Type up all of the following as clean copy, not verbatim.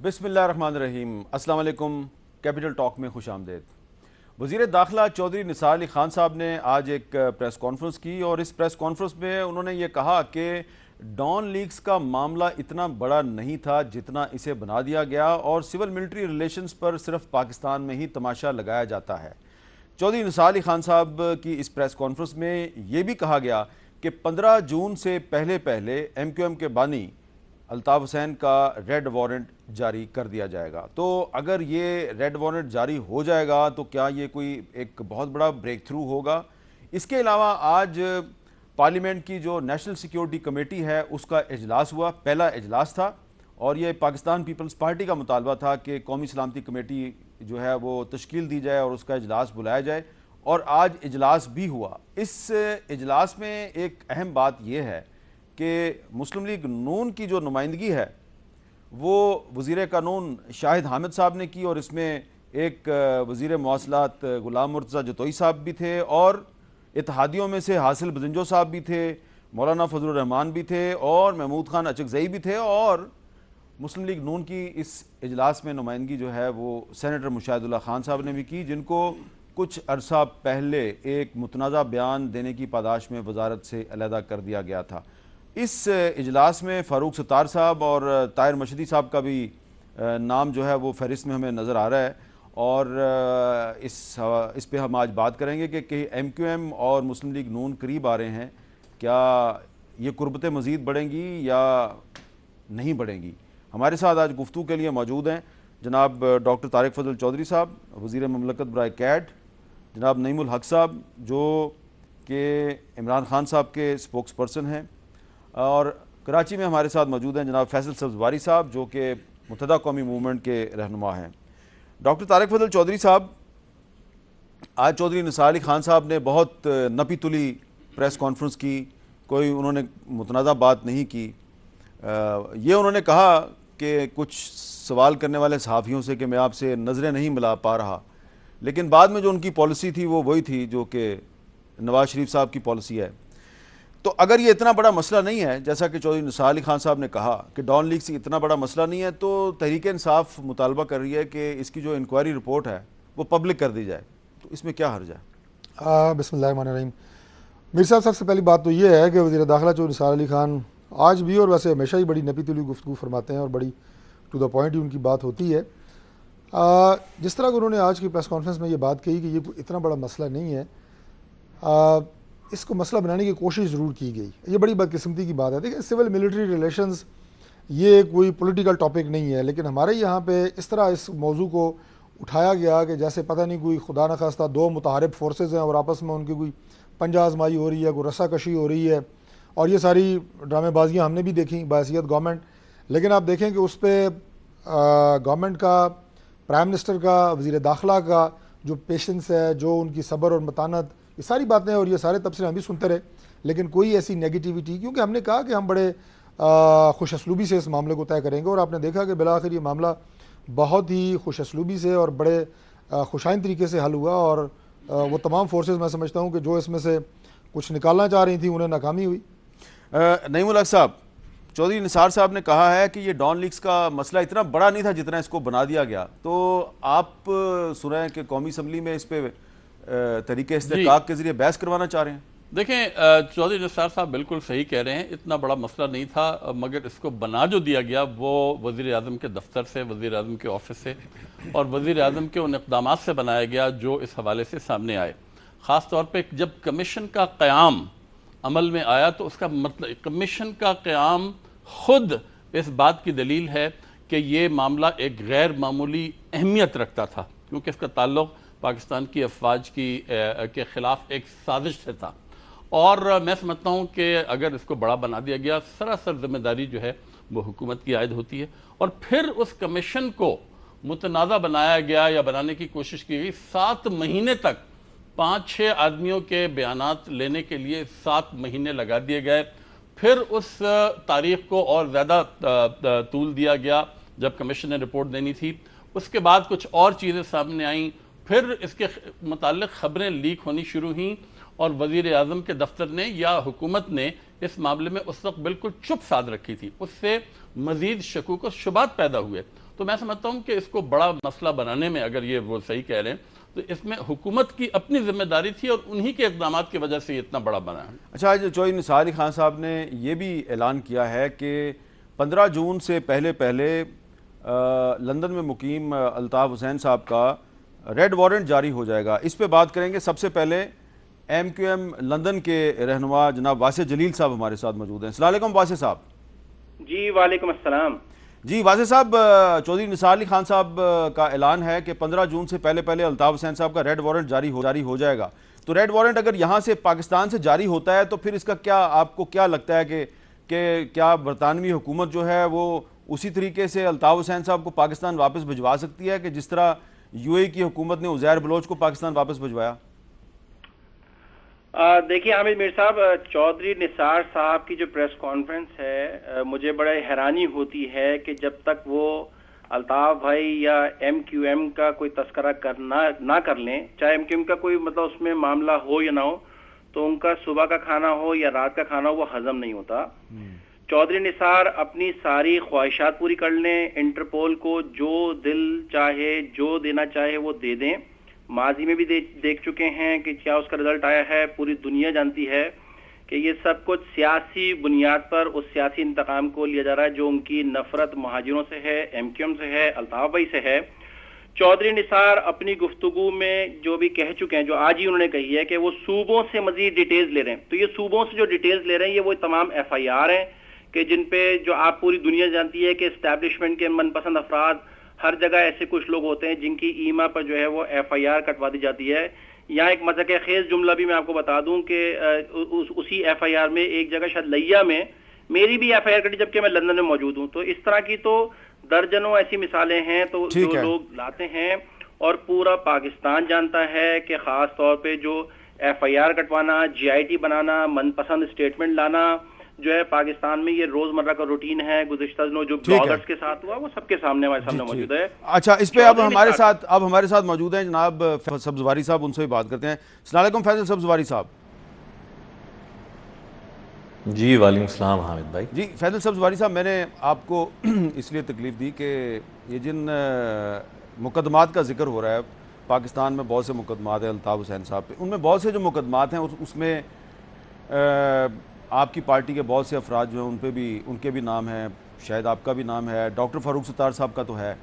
بسم اللہ الرحمن الرحیم۔ السلام علیکم، کیپٹل ٹاک میں خوش آمدید۔ وزیر داخلہ چودھری نثار علی خان صاحب نے آج ایک پریس کانفرنس کی اور اس پریس کانفرنس میں انہوں نے یہ کہا کہ ڈان لیکس کا معاملہ اتنا بڑا نہیں تھا جتنا اسے بنا دیا گیا اور سول ملٹری ریلیشنز پر صرف پاکستان میں ہی تماشا لگایا جاتا ہے۔ چودھری نثار علی خان صاحب کی اس پریس کانفرنس میں یہ بھی کہا گیا کہ 15 جون سے پہلے ایم کیو ایم کے بانی الطاف حسین کا ریڈ وارنٹ جاری کر دیا جائے گا۔ تو اگر یہ ریڈ وارنٹ جاری ہو جائے گا تو کیا یہ کوئی ایک بہت بڑا بریک تھرو ہوگا؟ اس کے علاوہ آج پارلیمنٹ کی جو نیشنل سیکیورٹی کمیٹی ہے اس کا اجلاس ہوا، پہلا اجلاس تھا، اور یہ پاکستان پیپلز پارٹی کا مطالبہ تھا کہ قومی سلامتی کمیٹی جو ہے وہ تشکیل دی جائے اور اس کا اجلاس بلایا جائے، اور آج اجلاس بھی ہوا۔ اس اجلاس میں ایک اہم بات یہ ہے کہ مسلم لیگ نون کی جو نمائندگی ہے وہ وزیر قانون شاہد حامد صاحب نے کی، اور اس میں ایک وزیر مواصلات غلام مرتضیٰ جتوئی صاحب بھی تھے، اور اتحادیوں میں سے حاصل بزنجو صاحب بھی تھے، مولانا فضل الرحمان بھی تھے، اور محمود خان اچکزئی بھی تھے، اور مسلم لیگ نون کی اس اجلاس میں نمائندگی جو ہے وہ سینیٹر مشاہد اللہ خان صاحب نے بھی کی، جن کو کچھ عرصہ پہلے ایک متنازع بیان دینے کی پاداش میں وزارت سے علیحدہ کر دیا گیا تھا۔ اس اجلاس میں فاروق ستار صاحب اور طاہر مشہدی صاحب کا بھی نام جو ہے وہ فہرست میں ہمیں نظر آ رہا ہے، اور اس پہ ہم آج بات کریں گے کہ ایم کیو ایم اور مسلم لیگ نون قریب آ رہے ہیں، کیا یہ قربتیں مزید بڑھیں گی یا نہیں بڑھیں گی؟ ہمارے ساتھ آج گفتگو کے لیے موجود ہیں جناب ڈاکٹر طارق فضل چودھری صاحب، وزیر مملکت برائے کیڈ، جناب نعیم الحق صاحب جو کہ عمران خان صاحب کے اسپوکس پرسن ہیں، اور کراچی میں ہمارے ساتھ موجود ہیں جناب فیصل سبزواری صاحب جو کہ متحدہ قومی موومنٹ کے رہنما ہیں۔ ڈاکٹر طارق فضل چودھری صاحب، آج چودھری نثار علی خان صاحب نے بہت نپی تلی پریس کانفرنس کی، کوئی انہوں نے متنازع بات نہیں کی۔ یہ انہوں نے کہا کہ کچھ سوال کرنے والے صحافیوں سے کہ میں آپ سے نظریں نہیں ملا پا رہا، لیکن بعد میں جو ان کی پالیسی تھی وہ وہی تھی جو کہ نواز شریف صاحب کی پالیسی ہے۔ تو اگر یہ اتنا بڑا مسئلہ نہیں ہے جیسا کہ چودھری نثار علی خان صاحب نے کہا کہ ڈان لیکس اتنا بڑا مسئلہ نہیں ہے، تو تحریک انصاف مطالبہ کر رہی ہے کہ اس کی جو انکوائری رپورٹ ہے وہ پبلک کر دی جائے، تو اس میں کیا حرج ہے؟ بسم اللہ الرحمن الرحیم۔ میر صاحب، سب سے پہلی بات تو یہ ہے کہ وزیر داخلہ چودھری نثار علی خان آج بھی اور ویسے ہمیشہ ہی بڑی نپی تلی گفتگو فرماتے ہیں اور بڑی ٹو دا پوائنٹ ہی ان کی بات ہوتی ہے۔ جس طرح کہ انہوں نے آج کی پریس کانفرنس میں یہ بات کہی کہ یہ اتنا بڑا مسئلہ نہیں ہے، اس کو مسئلہ بنانے کی کوشش ضرور کی گئی، یہ بڑی بدقسمتی کی بات ہے۔ دیکھیں، سول ملٹری ریلیشنز یہ کوئی پولیٹیکل ٹاپک نہیں ہے، لیکن ہمارے یہاں پہ اس طرح اس موضوع کو اٹھایا گیا کہ جیسے پتہ نہیں کوئی خدا نخواستہ دو متحارب فورسز ہیں اور آپس میں ان کی کوئی پنجہ آزمائی ہو رہی ہے، کوئی رسا کشی ہو رہی ہے، اور یہ ساری ڈرامے بازیاں ہم نے بھی دیکھیں بحیثیت گورنمنٹ۔ لیکن آپ دیکھیں کہ اس پہ گورنمنٹ کا، پرائم منسٹر کا، وزیر داخلہ کا جو پیشنس ہے، جو ان کی صبر اور متانت، یہ ساری باتیں اور یہ سارے تبصرے ہم بھی سنتے رہے، لیکن کوئی ایسی نیگیٹیوٹی، کیونکہ ہم نے کہا کہ ہم بڑے خوش اسلوبی سے اس معاملے کو طے کریں گے، اور آپ نے دیکھا کہ بالآخر یہ معاملہ بہت ہی خوش اسلوبی سے اور بڑے خوشائن طریقے سے حل ہوا، اور وہ تمام فورسز میں سمجھتا ہوں کہ جو اس میں سے کچھ نکالنا چاہ رہی تھیں انہیں ناکامی ہوئی۔ نعیم الحق صاحب، چودھری نثار صاحب نے کہا ہے کہ یہ ڈان لیکس کا مسئلہ اتنا بڑا نہیں تھا جتنا اس کو بنا دیا گیا، تو آپ سن رہے ہیں کہ قومی اسمبلی میں اس پہ طریقے استحقاق کے ذریعے بحث کروانا چاہ رہے ہیں؟ دیکھیں، چودھری نثار صاحب بالکل صحیح کہہ رہے ہیں، اتنا بڑا مسئلہ نہیں تھا، مگر اس کو بنا جو دیا گیا وہ وزیر اعظم کے دفتر سے، وزیر اعظم کے آفس سے اور وزیر اعظم کے ان اقدامات سے بنایا گیا جو اس حوالے سے سامنے آئے۔ خاص طور پہ جب کمیشن کا قیام عمل میں آیا تو اس کا مطلب کمیشن کا قیام خود اس بات کی دلیل ہے کہ یہ معاملہ ایک غیر معمولی اہمیت رکھتا تھا، کیونکہ اس کا تعلق پاکستان کی افواج کے خلاف ایک سازش سے تھا، اور میں سمجھتا ہوں کہ اگر اس کو بڑا بنا دیا گیا، سراسر ذمہ داری جو ہے وہ حکومت کی عائد ہوتی ہے، اور پھر اس کمیشن کو متنازع بنایا گیا یا بنانے کی کوشش کی گئی 7 مہینے تک، 5-6 آدمیوں کے بیانات لینے کے لیے 7 مہینے لگا دیے گئے، پھر اس تاریخ کو اور زیادہ طول دیا گیا جب کمیشن نے رپورٹ دینی تھی، اس کے بعد کچھ اور چیزیں سامنے آئیں، پھر اس کے متعلق خبریں لیک ہونی شروع ہوئیں، اور وزیر اعظم کے دفتر نے یا حکومت نے اس معاملے میں اس وقت بالکل چپ سادھ رکھی تھی، اس سے مزید شکوک و شبہات پیدا ہوئے۔ تو میں سمجھتا ہوں کہ اس کو بڑا مسئلہ بنانے میں، اگر یہ وہ صحیح کہہ رہے ہیں، تو اس میں حکومت کی اپنی ذمہ داری تھی اور انہی کے اقدامات کی وجہ سے یہ اتنا بڑا بنا ہے۔ اچھا، آج چودھری نثار علی خان صاحب نے یہ بھی اعلان کیا ہے کہ 15 جون سے پہلے لندن میں مقیم الطاف حسین صاحب کا ریڈ وارنٹ جاری ہو جائے گا۔ اس پہ بات کریں گے۔ سب سے پہلے ایم کیو ایم لندن کے رہنما جناب واسع جلیل صاحب ہمارے ساتھ موجود ہیں۔ السلام علیکم واسع صاحب۔ جی وعلیکم السلام۔ جی واسع صاحب، چودھری نثار علی خان صاحب کا اعلان ہے کہ 15 جون سے پہلے الطاف حسین صاحب کا ریڈ وارنٹ جاری ہو جائے گا۔ تو ریڈ وارنٹ اگر یہاں سے پاکستان سے جاری ہوتا ہے تو پھر اس کا کیا آپ کو کیا لگتا ہے کہ کیا برطانوی حکومت جو ہے وہ اسی طریقے سے الطاف حسین صاحب کو پاکستان واپس بھجوا سکتی ہے کہ جس طرح یو اے کی حکومت نے عزیر بلوچ کو پاکستان واپس بھجوایا؟ دیکھیے حامد میر صاحب، چودھری نثار صاحب کی جو پریس کانفرنس ہے، مجھے بڑا حیرانی ہوتی ہے کہ جب تک وہ الطاف بھائی یا ایم کیو ایم کا کوئی تذکرہ نہ کر لیں، چاہے ایم کیو ایم کا کوئی مطلب اس میں معاملہ ہو یا نہ ہو، تو ان کا صبح کا کھانا ہو یا رات کا کھانا ہو وہ ہضم نہیں ہوتا۔ چودھری نثار اپنی ساری خواہشات پوری کر لیں، انٹرپول کو جو دل چاہے جو دینا چاہے وہ دے دیں۔ ماضی میں بھی دیکھ چکے ہیں کہ کیا اس کا رزلٹ آیا ہے، پوری دنیا جانتی ہے کہ یہ سب کچھ سیاسی بنیاد پر اس سیاسی انتقام کو لیا جا رہا ہے جو ان کی نفرت مہاجروں سے ہے، ایم کیو ایم سے ہے، الطاف بھائی سے ہے۔ چودھری نثار اپنی گفتگو میں جو بھی کہہ چکے ہیں، جو آج ہی انہوں نے کہی ہے کہ وہ صوبوں سے مزید ڈیٹیلز لے رہے ہیں، تو یہ صوبوں سے جو ڈیٹیلز لے رہے ہیں یہ وہ تمام ایف آئی آر ہیں کہ جن پہ جو آپ پوری دنیا جانتی ہے کہ اسٹیبلشمنٹ کے من پسند افراد، ہر جگہ ایسے کچھ لوگ ہوتے ہیں جن کی ایما پر جو ہے وہ ایف آئی آر کٹوا دی جاتی ہے۔ یہاں ایک مذاق خیز جملہ بھی میں آپ کو بتا دوں کہ اسی ایف آئی آر میں ایک جگہ شاید لیا میں میری بھی ایف آئی آر کٹی جبکہ میں لندن میں موجود ہوں۔ تو اس طرح کی تو درجنوں ایسی مثالیں ہیں تو جو لوگ لاتے ہیں، اور پورا پاکستان جانتا ہے کہ خاص طور پہ جو ایف آئی آر کٹوانا، جی آئی ٹی بنانا، من پسند اسٹیٹمنٹ لانا جو ہے پاکستان میں یہ روزمرہ کا روٹین ہے۔ گزشتہ دنوں جو بلاگرز کے ساتھ ہوا وہ سب کے سامنے ہمارے سامنے موجود ہے۔ اچھا، اس پہ اب ہمارے ساتھ موجود ہیں جناب سبزواری صاحب، ان سے بھی بات کرتے ہیں۔ السلام علیکم فیصل سبزواری صاحب۔ جی وعلیکم السلام حامد بھائی۔ جی فیصل سبزواری صاحب، میں نے آپ کو اس لیے تکلیف دی کہ یہ جن مقدمات کا ذکر ہو رہا ہے، پاکستان میں بہت سے مقدمات ہیں الطاف حسین صاحب پہ، ان میں بہت سے جو مقدمات ہیں اس میں آپ کی پارٹی کے بہت سے افراد جو ہیں ان کے بھی نام ہیں، شاید آپ کا بھی نام ہے، ڈاکٹر فاروق ستار صاحب کا تو ہے۔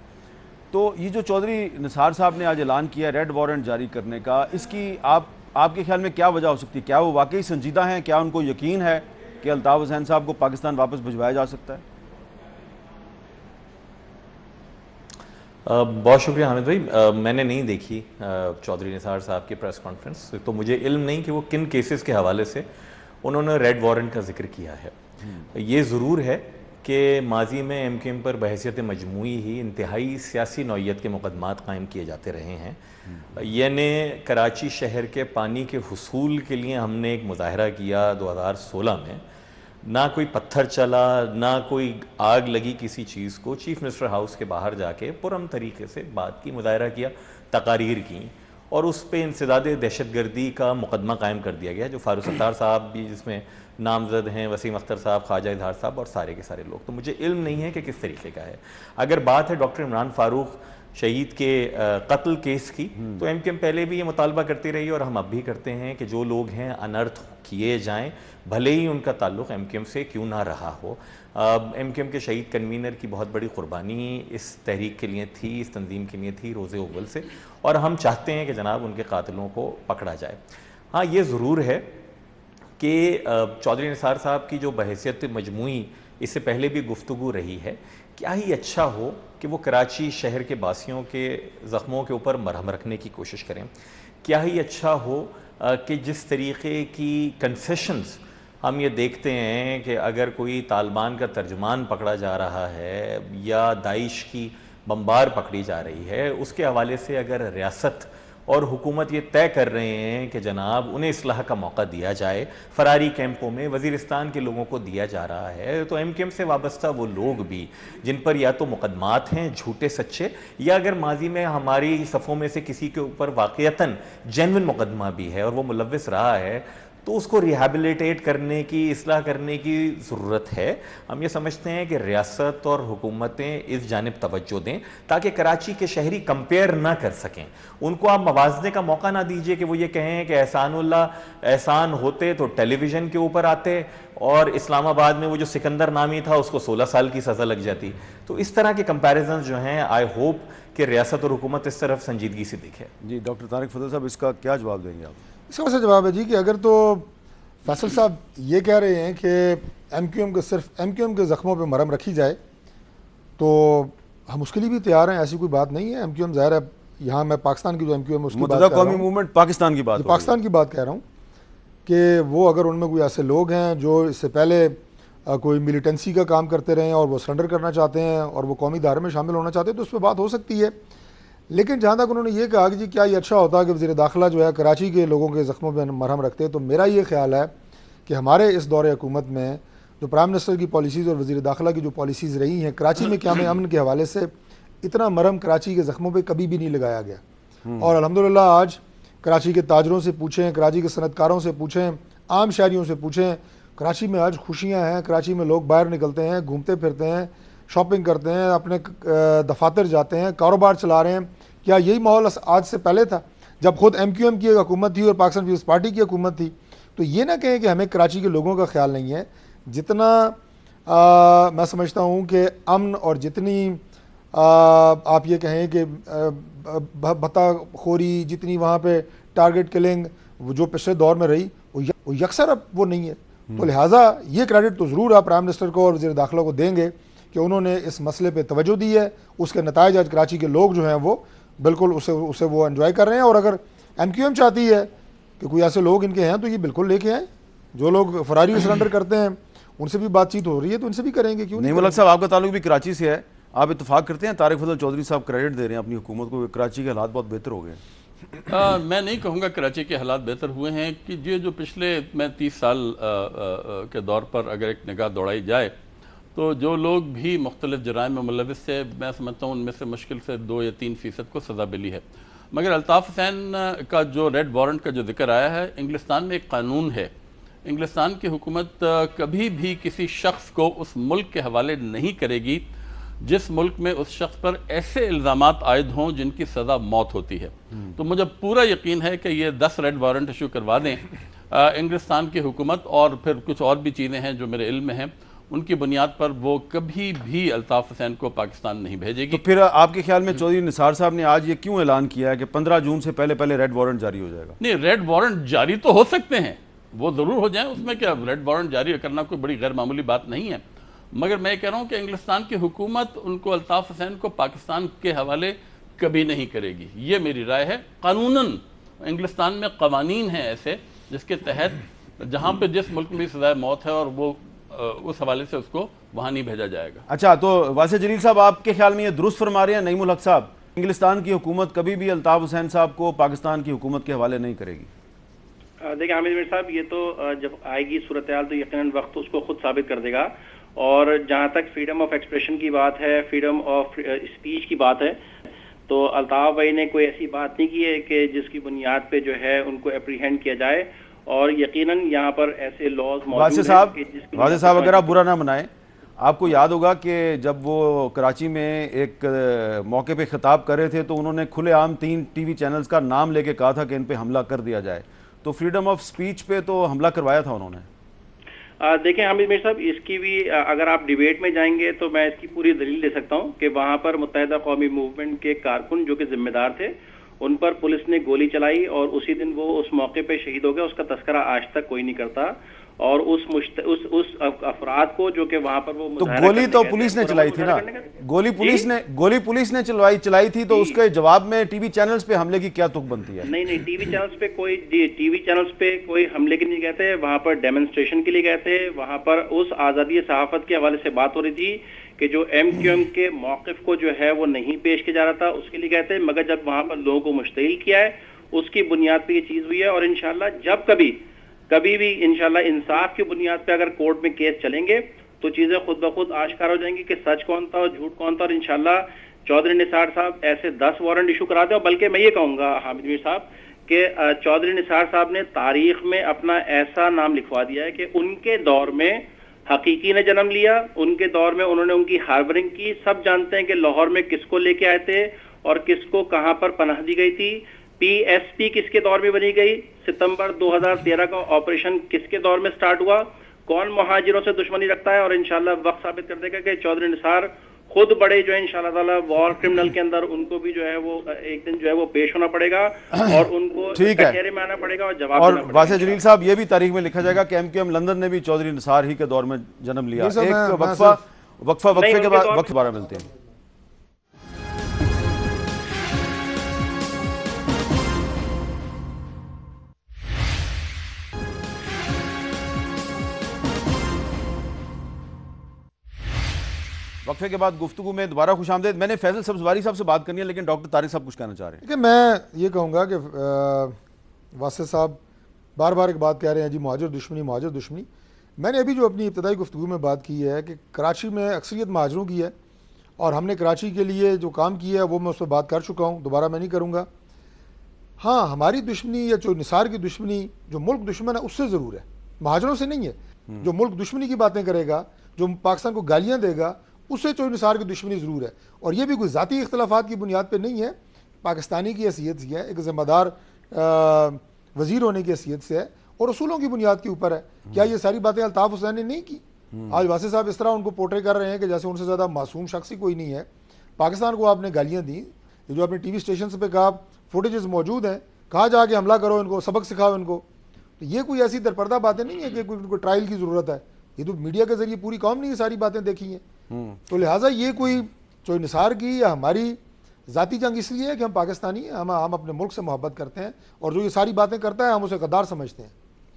تو یہ جو چودھری نثار صاحب نے آج اعلان کیا ریڈ وارنٹ جاری کرنے کا، اس کی آپ کے خیال میں کیا وجہ ہو سکتی ہے؟ کیا وہ واقعی سنجیدہ ہیں؟ کیا ان کو یقین ہے کہ الطاف حسین صاحب کو پاکستان واپس بھجوایا جا سکتا ہے؟ بہت شکریہ حامد بھائی۔ میں نے نہیں دیکھی چودھری نثار صاحب کی پریس کانفرنس، تو مجھے علم نہیں کہ وہ کن کیسز کے حوالے سے انہوں نے ریڈ وارنٹ کا ذکر کیا ہے۔ یہ ضرور ہے کہ ماضی میں ایم کیو ایم پر بحیثیت مجموعی ہی انتہائی سیاسی نوعیت کے مقدمات قائم کیے جاتے رہے ہیں۔ یعنی کراچی شہر کے پانی کے حصول کے لیے ہم نے ایک مظاہرہ کیا 2016 میں، نہ کوئی پتھر چلا، نہ کوئی آگ لگی کسی چیز کو، چیف منسٹر ہاؤس کے باہر جا کے پرامن طریقے سے بات کی، مظاہرہ کیا، تقاریر کی، اور اس پہ انسداد دہشت گردی کا مقدمہ قائم کر دیا گیا، جو فاروق ستار صاحب بھی جس میں نامزد ہیں، وسیم اختر صاحب، خواجہ اظہار صاحب اور سارے کے سارے لوگ۔ تو مجھے علم نہیں ہے کہ کس طریقے کا ہے۔ اگر بات ہے ڈاکٹر عمران فاروق شہید کے قتل کیس کی، تو ایم کیو ایم پہلے بھی یہ مطالبہ کرتی رہی اور ہم اب بھی کرتے ہیں کہ جو لوگ ہیں انرتھ کیے جائیں، بھلے ہی ان کا تعلق ایم کیو ایم سے کیوں نہ رہا ہو۔ ایم کیو ایم کے شہید کنوینر کی بہت بڑی قربانی اس تحریک کے لیے تھی، اس تنظیم کے لیے تھی روز اول سے، اور ہم چاہتے ہیں کہ جناب ان کے قاتلوں کو پکڑا جائے۔ ہاں یہ ضرور ہے کہ چودھری نثار صاحب کی جو بحیثیت مجموعی اس سے پہلے بھی گفتگو رہی ہے، کیا ہی اچھا ہو کہ وہ کراچی شہر کے باسیوں کے زخموں کے اوپر مرہم رکھنے کی کوشش کریں۔ کیا ہی اچھا ہو کہ جس طریقے کی کنسیشنز ہم یہ دیکھتے ہیں کہ اگر کوئی طالبان کا ترجمان پکڑا جا رہا ہے یا داعش کی بمبار پکڑی جا رہی ہے، اس کے حوالے سے اگر ریاست اور حکومت یہ طے کر رہے ہیں کہ جناب انہیں اصلاح کا موقع دیا جائے، فراری کیمپوں میں وزیرستان کے لوگوں کو دیا جا رہا ہے، تو ایم کیو ایم سے وابستہ وہ لوگ بھی جن پر یا تو مقدمات ہیں جھوٹے سچے، یا اگر ماضی میں ہماری صفوں میں سے کسی کے اوپر واقعتاً جینوئن مقدمہ بھی ہے اور وہ ملوث رہا ہے، تو اس کو ریہیبلیٹیٹ کرنے کی، اصلاح کرنے کی ضرورت ہے۔ ہم یہ سمجھتے ہیں کہ ریاست اور حکومتیں اس جانب توجہ دیں تاکہ کراچی کے شہری کمپیئر نہ کر سکیں۔ ان کو آپ موازنے کا موقع نہ دیجئے کہ وہ یہ کہیں کہ احسان اللہ احسان ہوتے تو ٹیلی ویژن کے اوپر آتے اور اسلام آباد میں وہ جو سکندر نامی تھا اس کو 16 سال کی سزا لگ جاتی۔ تو اس طرح کے کمپیریزنز جو ہیں آئی ہوپ کہ ریاست اور حکومت اس طرف سنجیدگی سے دیکھے۔ جی ڈاکٹر طارق فضل صاحب، اس کا کیا جواب دیں گے آپ؟ اس کا جواب ہے جی کہ اگر تو فیصل صاحب یہ کہہ رہے ہیں کہ ایم کیو ایم کے صرف ایم کیو ایم کے زخموں پہ مرہم رکھی جائے تو ہم اس کے لیے بھی تیار ہیں، ایسی کوئی بات نہیں ہے۔ ایم کیو ایم ظاہر ہے، یہاں میں پاکستان کی جو ایم کیو ایم اس کی بات متحدہ قومی موومنٹ پاکستان کی بات، پاکستان کی بات کہہ رہا ہوں کہ وہ اگر ان میں کوئی ایسے لوگ ہیں جو اس سے پہلے کوئی ملیٹنسی کا کام کرتے رہے ہیں اور وہ سرنڈر کرنا چاہتے ہیں اور وہ قومی دھارے میں شامل ہونا چاہتے ہیں تو اس پہ بات ہو سکتی ہے۔ لیکن جہاں تک انہوں نے یہ کہا کہ جی کیا یہ اچھا ہوتا کہ وزیر داخلہ جو ہے کراچی کے لوگوں کے زخموں پہ مرہم رکھتے، تو میرا یہ خیال ہے کہ ہمارے اس دور حکومت میں جو پرائم منسٹر کی پالیسیز اور وزیر داخلہ کی جو پالیسیز رہی ہیں کراچی میں قیام امن کے حوالے سے، اتنا مرہم کراچی کے زخموں پہ کبھی بھی نہیں لگایا گیا۔ اور الحمدللہ آج کراچی کے تاجروں سے پوچھیں، کراچی کے صنعت کاروں سے پوچھیں، عام شہریوں سے پوچھیں، کراچی میں آج خوشیاں ہیں۔ کراچی میں لوگ باہر نکلتے ہیں، گھومتے پھرتے ہیں، شاپنگ کرتے ہیں، اپنے دفاتر جاتے ہیں، کاروبار چلا رہے ہیں۔ کیا یہی ماحول آج سے پہلے تھا جب خود ایم کیو ایم کی ایک حکومت تھی اور پاکستان پیپلز پارٹی کی حکومت تھی؟ تو یہ نہ کہیں کہ ہمیں کراچی کے لوگوں کا خیال نہیں ہے۔ جتنا میں سمجھتا ہوں کہ امن اور جتنی آپ یہ کہیں کہ بھتہ خوری، جتنی وہاں پہ ٹارگٹ کلنگ جو پچھلے دور میں رہی، وہ یکسر اب وہ نہیں ہے۔ تو لہٰذا یہ کریڈٹ تو ضرور آپ پرائم منسٹر کو اور وزیر داخلہ کو دیں گے کہ انہوں نے اس مسئلے پہ توجہ دی ہے۔ اس کے نتائج آج کراچی کے لوگ جو ہیں وہ بالکل اسے وہ انجوائے کر رہے ہیں۔ اور اگر ایم کیو ایم چاہتی ہے کہ کوئی ایسے لوگ ان کے ہیں تو یہ بالکل لے کے آئیں، جو لوگ فراری سرنڈر کرتے ہیں ان سے بھی بات چیت ہو رہی ہے تو ان سے بھی کریں گے، کیوں نہیں؟ ملک صاحب، آپ کا تعلق بھی کراچی سے ہے، آپ اتفاق کرتے ہیں طارق فضل چودھری صاحب کریڈٹ دے رہے ہیں اپنی حکومت کو، کراچی کے حالات بہت بہتر ہو گئے؟ میں نہیں کہوں گا کراچی کے حالات بہتر ہوئے ہیں کہ یہ جو پچھلے میں 30 سال کے دور پر اگر ایک نگاہ دوڑائی جائے تو جو لوگ بھی مختلف جرائم میں ملوث سے، میں سمجھتا ہوں ان میں سے مشکل سے 2 یا 3% کو سزا ملی ہے۔ مگر الطاف حسین کا جو ریڈ وارنٹ کا جو ذکر آیا ہے، انگلستان میں ایک قانون ہے، انگلستان کی حکومت کبھی بھی کسی شخص کو اس ملک کے حوالے نہیں کرے گی جس ملک میں اس شخص پر ایسے الزامات عائد ہوں جن کی سزا موت ہوتی ہے۔ تو مجھے پورا یقین ہے کہ یہ 10 ریڈ وارنٹ ایشو کروا دیں انگلستان کی حکومت، اور پھر کچھ اور بھی چیزیں ہیں جو میرے علم میں ہیں، ان کی بنیاد پر وہ کبھی بھی الطاف حسین کو پاکستان نہیں بھیجے گی۔ تو پھر آپ کے خیال میں چودھری نثار صاحب نے آج یہ کیوں اعلان کیا ہے کہ 15 جون سے پہلے ریڈ وارنٹ جاری ہو جائے گا؟ نہیں، ریڈ وارنٹ جاری تو ہو سکتے ہیں، وہ ضرور ہو جائیں، اس میں کیا ریڈ وارنٹ جاری کرنا کوئی بڑی غیر معمولی بات نہیں ہے، مگر میں کہہ رہا ہوں کہ انگلستان کی حکومت ان کو الطاف حسین کو پاکستان کے حوالے کبھی نہیں کرے گی، یہ میری رائے ہے۔ قانوناً انگلستان میں قوانین ہیں ایسے جس کے تحت جہاں پہ جس ملک میں سزائے موت ہے اور وہ اس حوالے سے اس کو وہاں نہیں بھیجا جائے گا۔ اچھا، تو واسع جلیل صاحب، آپ کے خیال میں یہ درست فرما رہے ہیں نعیم الحق صاحب، انگلستان کی حکومت کبھی بھی الطاف حسین صاحب کو پاکستان کی حکومت کے حوالے نہیں کرے گی؟ دیکھیں عامر میر صاحب، یہ تو جب آئے گی صورتحال تو یقیناً وقت اس کو خود ثابت کر دے گا۔ اور جہاں تک فریڈم آف ایکسپریشن کی بات ہے، فریڈم آف اسپیچ کی بات ہے، تو الطاف بھائی نے کوئی ایسی بات نہیں کی ہے کہ جس کی بنیاد پہ جو ہے ان کو اپریہینڈ کیا جائے، اور یقیناً یہاں پر ایسے لاز موجود ہیں۔ واضح صاحب، اگر آپ برا نہ منائیں، آپ کو یاد ہوگا کہ جب وہ کراچی میں ایک موقع پہ خطاب کر رہے تھے تو انہوں نے کھلے عام 3 ٹی وی چینلز کا نام لے کے کہا تھا کہ ان پہ حملہ کر دیا جائے، تو فریڈم آف سپیچ پہ تو حملہ کروایا تھا انہوں نے۔ دیکھیں عامر میر صاحب، اس کی بھی اگر آپ ڈیبیٹ میں جائیں گے تو میں اس کی پوری دلیل دے سکتا ہوں کہ وہاں پر متحدہ قومی موومنٹ کے کارکن جو کہ ذمہ دار تھے، ان پر پولیس نے گولی چلائی اور اسی دن وہ اس موقع پہ شہید ہو گئے، اس کا تذکرہ آج تک کوئی نہیں کرتا۔ اور اس افراد کو جو کہ وہاں پر وہ تو گولی تو پولیس نے چلائی تھی نا، گولی پولیس نے چلائی تھی، تو اس کے جواب میں ٹی وی چینلز پہ حملے کی کیا تک بنتی ہے؟ نہیں، ٹی وی چینلز پہ کوئی حملے کے لیے گئے تھے، وہاں پر ڈیمونسٹریشن کے لیے گئے تھے، وہاں پر اس آزادی صحافت کے حوالے سے بات ہو رہی تھی کہ جو ایم کیو ایم کے موقف کو جو ہے وہ نہیں پیش کیا جا رہا تھا، اس کے لیے گئے تھے، مگر جب وہاں پر لوگوں کو مشتعل کیا ہے اس کی بنیاد پہ یہ چیز ہوئی ہے۔ اور انشاءاللہ جب کبھی بھی انشاءاللہ انصاف کی بنیاد پہ اگر کورٹ میں کیس چلیں گے تو چیزیں خود بخود آشکار ہو جائیں گی کہ سچ کون تھا اور جھوٹ کون تھا، اور انشاءاللہ چودھری نثار صاحب ایسے 10 وارنٹ ایشو کرا دیں۔ اور بلکہ میں یہ کہوں گا حامد میر صاحب کہ چودھری نثار صاحب نے تاریخ میں اپنا ایسا نام لکھوا دیا ہے کہ ان کے دور میں حقیقی نے جنم لیا، ان کے دور میں انہوں نے ان کی ہاربرنگ کی. سب جانتے ہیں کہ لاہور میں کس کو لے کے آئے تھے اور کس کو کہاں پر پناہ دی گئی تھی. پی ایس پی کس کے دور میں بنی گئی، ستمبر 2013 کا آپریشن کس کے دور میں سٹارٹ ہوا، کون مہاجروں سے دشمنی رکھتا ہے. اور انشاءاللہ وقت ثابت کر دے گا کہ چودھری نثار خود بڑے جو ہے انشاءاللہ تعالی وار کرمنل کے اندر ان کو بھی جو ہے وہ ایک دن جو ہے وہ پیش ہونا پڑے گا اور ان کو کچہرے میں آنا پڑے گا اور جواب دینا پڑے گا. واسع جلیل صاحب یہ بھی تاریخ میں لکھا جائے گا کہ MQM لندن نے بھی چودھری نثار ہی کے دور میں جنم لیا. ایک وقفے کے بعد وقت دوبارہ ملتے ہیں. وقفے کے بعد گفتگو میں دوبارہ خوش آمدید. میں نے فیصل سبزواری صاحب سے بات کرنی ہے لیکن ڈاکٹر طارق صاحب کچھ کہنا چاہ رہے ہیں. کہ میں یہ کہوں گا کہ واسع صاحب بار بار ایک بات کہہ رہے ہیں جی مہاجر دشمنی. میں نے ابھی جو اپنی ابتدائی گفتگو میں بات کی ہے کہ کراچی میں اکثریت مہاجروں کی ہے اور ہم نے کراچی کے لیے جو کام کیا ہے وہ میں اس پہ بات کر چکا ہوں، دوبارہ میں نہیں کروں گا. ہاں ہماری دشمنی یا جو نثار کی دشمنی جو ملک دشمن ہے اس سے ضرور ہے، مہاجروں سے نہیں ہے. جو ملک دشمنی کی باتیں کرے گا، جو پاکستان کو گالیاں دے گا، اس سے چودھری نثار کی دشمنی ضرور ہے. اور یہ بھی کوئی ذاتی اختلافات کی بنیاد پہ نہیں ہے، پاکستانی کی حیثیت سے ہے، ایک ذمہ دار وزیر ہونے کی حیثیت سے ہے اور اصولوں کی بنیاد کے اوپر ہے. کیا یہ ساری باتیں الطاف حسین نے نہیں کی؟ آج واسع صاحب اس طرح ان کو پورٹری کر رہے ہیں کہ جیسے ان سے زیادہ معصوم شخص ہی کوئی نہیں ہے. پاکستان کو آپ نے گالیاں دیں، یہ جو اپنے ٹی وی اسٹیشنز پہ کہا، فوٹیجز موجود ہیں، کہا جا کے حملہ کرو ان کو، سبق سکھاؤ ان کو. تو یہ کوئی ایسی درپردہ باتیں نہیں ہیں کہ کوئی ٹرائل کی ضرورت ہے. یہ تو میڈیا کے ذریعے پوری قوم نے یہ ساری باتیں دیکھی ہیں. تو لہٰذا یہ کوئی چودھری نثار کی یا ہماری ذاتی جنگ اس لیے ہے کہ ہم پاکستانی ہیں، ہم اپنے ملک سے محبت کرتے ہیں اور جو یہ ساری باتیں کرتا ہے ہم اسے غدار سمجھتے ہیں.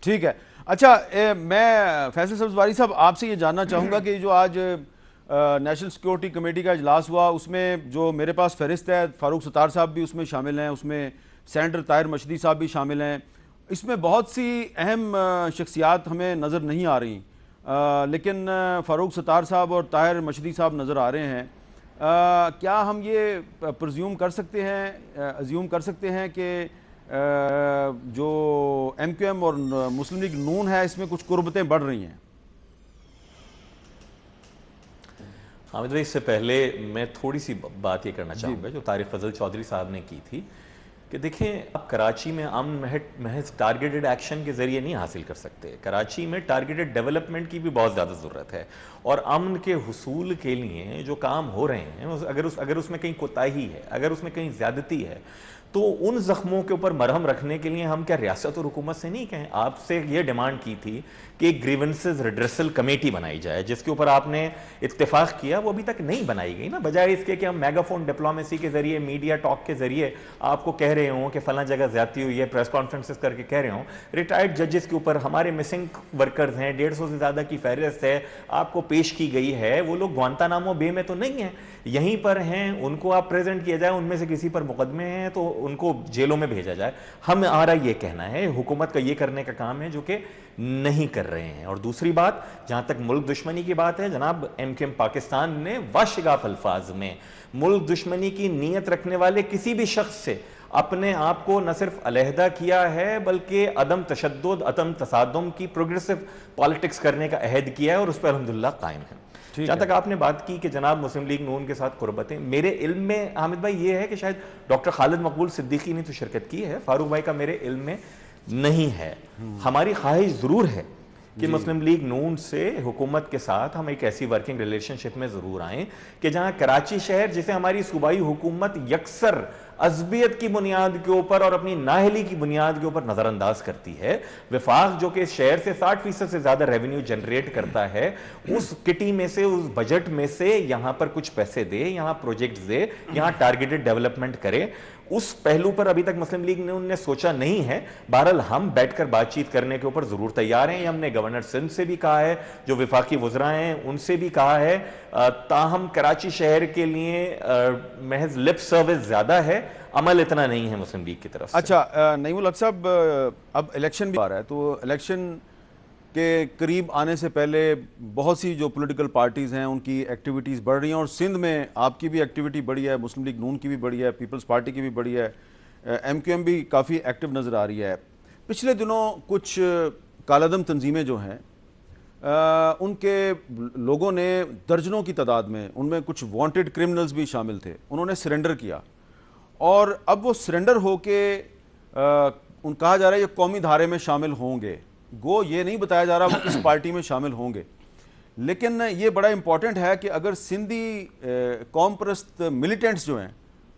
ٹھیک ہے. اچھا میں فیصل سبزواری صاحب آپ سے یہ جاننا چاہوں گا کہ جو آج نیشنل سیکورٹی کمیٹی کا اجلاس ہوا اس میں جو میرے پاس فہرست ہے، فاروق ستار صاحب بھی اس میں شامل ہیں، اس میں سینیٹر طاہر مشہدی صاحب بھی شامل ہیں. اس میں بہت سی اہم شخصیات ہمیں نظر نہیں آ رہی، لیکن فاروق ستار صاحب اور طاہر مشہدی صاحب نظر آ رہے ہیں. کیا ہم یہ پرزیوم کر سکتے ہیں کہ جو MQM اور مسلم لیگ نون ہے اس میں کچھ قربتیں بڑھ رہی ہیں؟ حامد بھائی، اس سے پہلے میں تھوڑی سی بات یہ کرنا چاہوں گا جو طارق فضل چودھری صاحب نے کی تھی کہ دیکھیں اب کراچی میں امن محض ٹارگیٹڈ ایکشن کے ذریعے نہیں حاصل کر سکتے. کراچی میں ٹارگیٹڈ ڈیولپمنٹ کی بھی بہت زیادہ ضرورت ہے اور امن کے حصول کے لیے جو کام ہو رہے ہیں اگر اس میں کہیں کوتاہی ہے، اگر اس میں کہیں زیادتی ہے تو ان زخموں کے اوپر مرہم رکھنے کے لیے ہم کیا ریاست اور حکومت سے نہیں کہیں؟ آپ سے یہ ڈیمانڈ کی تھی کہ ایک گریونسز ریڈریسل کمیٹی بنائی جائے جس کے اوپر آپ نے اتفاق کیا، وہ ابھی تک نہیں بنائی گئی نا. بجائے اس کے کہ ہم میگا فون ڈپلومیسی کے ذریعے، میڈیا ٹاک کے ذریعے آپ کو کہہ رہے ہوں کہ فلاں جگہ زیادتی ہوئی ہے، پریس کانفرنسز کر کے کہہ رہے ہوں. ریٹائرڈ ججز کے اوپر ہمارے مسنگ ورکرز ہیں، 150 سے زیادہ کی فہرست ہے آپ کو پیش کی گئی ہے. وہ لوگ گوانتانامو بے میں تو نہیں ہیں، یہیں پر ہیں، ان کو آپ پریزنٹ کیا جائے. ان میں سے کسی پر مقدمے ہیں تو ان کو جیلوں میں بھیجا جائے. ہمارا یہ کہنا ہے، حکومت کا یہ کرنے کا کام ہے جو کہ نہیں کر رہے ہیں. اور دوسری بات، جہاں تک ملک دشمنی کی بات ہے، جناب MQM پاکستان نے واشگاف الفاظ میں ملک دشمنی کی نیت رکھنے والے کسی بھی شخص سے اپنے آپ کو نہ صرف علیحدہ کیا ہے بلکہ عدم تشدد، عدم تصادم کی پروگریسو پالیٹکس کرنے کا عہد کیا ہے اور اس پہ الحمدللہ قائم ہے. جہاں تک آپ نے بات کی کہ جناب مسلم لیگ نون کے ساتھ قربتیں، میرے علم میں حامد بھائی یہ ہے کہ شاید ڈاکٹر خالد مقبول صدیقی نے تو شرکت کی ہے، فاروق بھائی کا میرے علم میں نہیں ہے. ہماری خواہش ضرور ہے کہ مسلم لیگ نون سے حکومت کے ساتھ ہم ایک ایسی ورکنگ ریلیشن شپ میں ضرور آئیں کہ جہاں کراچی شہر، جسے ہماری صوبائی حکومت یکسر عصبیت کی بنیاد کے اوپر اور اپنی نااہلی کی بنیاد کے اوپر نظر انداز کرتی ہے، وفاق جو کہ اس شہر سے 60% سے زیادہ ریونیو جنریٹ کرتا ہے، اس کٹی میں سے، اس بجٹ میں سے یہاں پر کچھ پیسے دے، یہاں پروجیکٹس دے، یہاں ٹارگیٹڈ ڈیولپمنٹ کرے. اس پہلو پر ابھی تک مسلم لیگ نے سوچا نہیں ہے. بہرحال ہم بیٹھ کر بات چیت کرنے کے اوپر ضرور تیار ہیں. ہم نے گورنر سندھ سے بھی کہا ہے، جو وفاقی وزراء ہیں ان سے بھی کہا ہے. تاہم کراچی شہر کے لیے محض لپ سروس زیادہ ہے، عمل اتنا نہیں ہے مسلم لیگ کی طرف سے. اچھا نعیم الحق صاحب، اب الیکشن بھی آ رہا ہے تو الیکشن کے قریب آنے سے پہلے بہت سی جو پولیٹیکل پارٹیز ہیں ان کی ایکٹیویٹیز بڑھ رہی ہیں اور سندھ میں آپ کی بھی ایکٹیویٹی بڑھی ہے، مسلم لیگ نون کی بھی بڑھی ہے، پیپلز پارٹی کی بھی بڑھی ہے. MQM بھی کافی ایکٹیو نظر آ رہی ہے. پچھلے دنوں کچھ کالعدم تنظیمیں جو ہیں ان کے لوگوں نے درجنوں کی تعداد میں، ان میں کچھ وانٹڈ کرمنلز بھی شامل تھے، انہوں نے سرنڈر کیا، اور اب وہ سرنڈر ہو کے ان کہا جا رہا ہے یہ قومی دھارے میں شامل ہوں گے. گو یہ نہیں بتایا جا رہا وہ کس پارٹی میں شامل ہوں گے، لیکن یہ بڑا امپورٹنٹ ہے کہ اگر سندھی قوم پرست ملیٹنٹس جو ہیں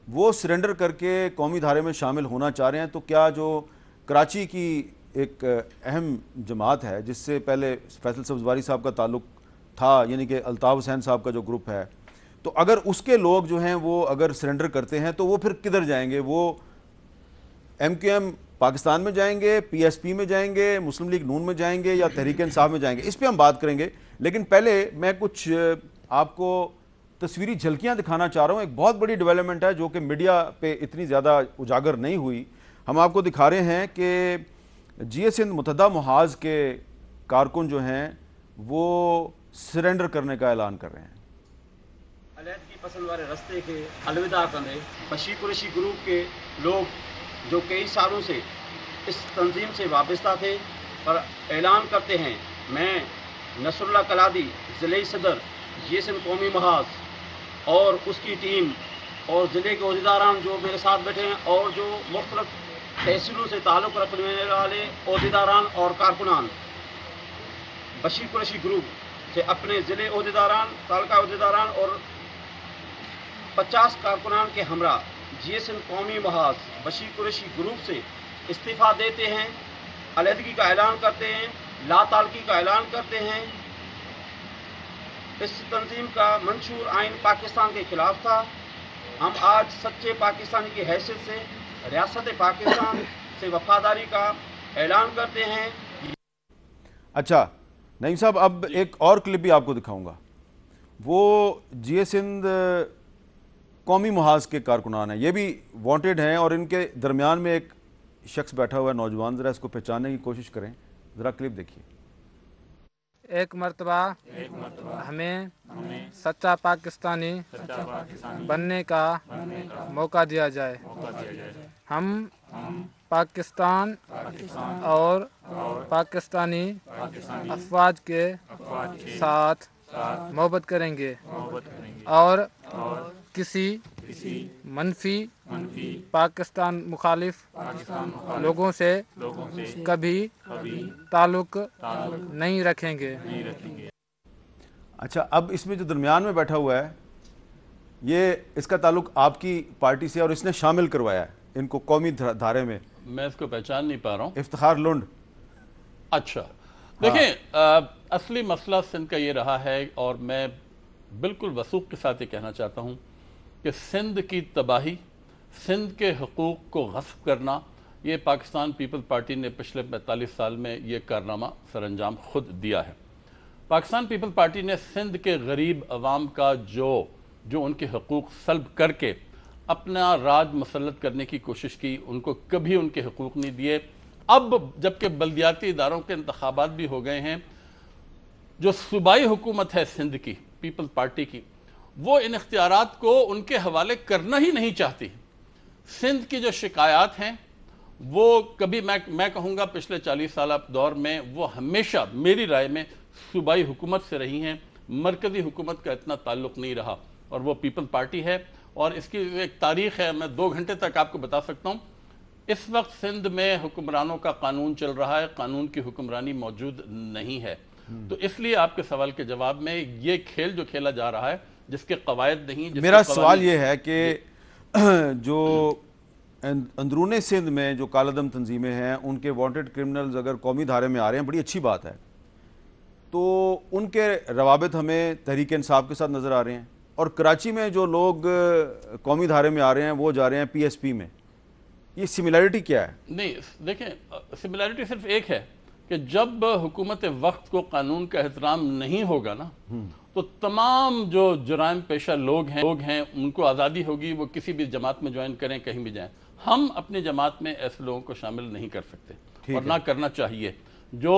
وہ سرنڈر کر کے قومی دھارے میں شامل ہونا چاہ رہے ہیں، تو کیا جو کراچی کی ایک اہم جماعت ہے جس سے پہلے فیصل سبزواری صاحب کا تعلق تھا، یعنی کہ الطاف حسین صاحب کا جو گروپ ہے، تو اگر اس کے لوگ جو ہیں وہ اگر سرنڈر کرتے ہیں تو وہ پھر کدھر جائیں گے؟ وہ MQM پاکستان میں جائیں گے، PSP میں جائیں گے، مسلم لیگ نون میں جائیں گے، یا تحریک انصاف میں جائیں گے؟ اس پہ ہم بات کریں گے، لیکن پہلے میں کچھ آپ کو تصویری جھلکیاں دکھانا چاہ رہا ہوں. ایک بہت بڑی ڈیولپمنٹ ہے جو کہ میڈیا پہ اتنی زیادہ اجاگر نہیں ہوئی. ہم آپ کو دکھا رہے ہیں کہ GS متحدہ محاذ کے کارکن جو ہیں وہ سرنڈر کرنے کا اعلان کر رہے ہیں. علیحدگی پسند والے رستے کے الوداع کرنے بشیر قریشی گروپ کے لوگ جو کئی سالوں سے اس تنظیم سے وابستہ تھے اور اعلان کرتے ہیں، میں نصر اللہ کلادی ضلعی صدر GS قومی محاذ اور اس کی ٹیم اور ضلع کے عہدیداران جو میرے ساتھ بیٹھے ہیں اور جو مختلف تحصیلوں سے تعلق رکھنے والے عہدیداران اور کارکنان بشیر قریشی گروپ سے اپنے ضلع عہدیداران، تعلقہ عہدیداران اور 50 کارکنان کے ہمراہ GS قومی محاذ بشیر قریشی گروپ سے استعفیٰ دیتے ہیں، علیحدگی کا اعلان کرتے ہیں، لا تعلقی کا اعلان کرتے ہیں. اس تنظیم کا منشور آئین پاکستان کے خلاف تھا. ہم آج سچے پاکستانی کی حیثیت سے ریاست پاکستان سے وفاداری کا اعلان کرتے ہیں. اچھا نعیم صاحب، اب ایک اور کلپ بھی آپ کو دکھاؤں گا. وہ GS قومی محاذ کے کارکنان ہیں، یہ بھی وانٹڈ ہیں، اور ان کے درمیان میں ایک شخص بیٹھا ہوا ہے نوجوان، ذرا اس کو پہچاننے کی کوشش کریں. ذرا کلپ دیکھیے. ایک مرتبہ ہمیں سچا پاکستانی بننے کا موقع دیا جائے. ہم پاکستان اور پاکستانی افواج کے ساتھ محبت کریں گے اور کسی منفی پاکستان مخالف لوگوں سے کبھی تعلق نہیں رکھیں گے. اچھا، اب اس میں جو درمیان میں بیٹھا ہوا ہے یہ اس کا تعلق آپ کی پارٹی سے، اور اس نے شامل کروایا ہے ان کو قومی دھارے میں. میں اس کو پہچان نہیں پا رہا ہوں. افتخار لنڈ. اچھا دیکھیں، اصلی مسئلہ سندھ کا یہ رہا ہے، اور میں بالکل وثوق کے ساتھ یہ کہنا چاہتا ہوں کہ سندھ کی تباہی، سندھ کے حقوق کو غصب کرنا، یہ پاکستان پیپل پارٹی نے پچھلے 45 سال میں یہ کارنامہ سر انجام خود دیا ہے. پاکستان پیپل پارٹی نے سندھ کے غریب عوام کا جو ان کے حقوق سلب کر کے اپنا راج مسلط کرنے کی کوشش کی، ان کو کبھی ان کے حقوق نہیں دیے. اب جبکہ بلدیاتی اداروں کے انتخابات بھی ہو گئے ہیں، جو صوبائی حکومت ہے سندھ کی پیپل پارٹی کی، وہ ان اختیارات کو ان کے حوالے کرنا ہی نہیں چاہتی. سندھ کی جو شکایات ہیں وہ کبھی میں کہوں گا پچھلے 40 سالہ دور میں وہ ہمیشہ میری رائے میں صوبائی حکومت سے رہی ہیں. مرکزی حکومت کا اتنا تعلق نہیں رہا، اور وہ پیپل پارٹی ہے. اور اس کی ایک تاریخ ہے، میں 2 گھنٹے تک آپ کو بتا سکتا ہوں. اس وقت سندھ میں حکمرانوں کا قانون چل رہا ہے، قانون کی حکمرانی موجود نہیں ہے. تو اس لیے آپ کے سوال کے جواب میں یہ کھیل جو کھیلا جا رہا ہے جس کے قواعد نہیں، میرا سوال یہ ہے کہ جو اندرون سندھ میں جو کالعدم تنظیمیں ہیں ان کے وانٹڈ کرمنلز اگر قومی دھارے میں آ رہے ہیں، بڑی اچھی بات ہے، تو ان کے روابط ہمیں تحریک انصاف کے ساتھ نظر آ رہے ہیں، اور کراچی میں جو لوگ قومی دھارے میں آ رہے ہیں وہ جا رہے ہیں PSP میں. یہ سملیرٹی کیا ہے؟ نہیں دیکھیں، سملیرٹی صرف ایک ہے کہ جب حکومت وقت کو قانون کا احترام نہیں ہوگا نا، تو تمام جو جرائم پیشہ لوگ ہیں ان کو آزادی ہوگی، وہ کسی بھی جماعت میں جوائن کریں، کہیں بھی جائیں. ہم اپنی جماعت میں ایسے لوگوں کو شامل نہیں کر سکتے اور نہ کرنا چاہیے جو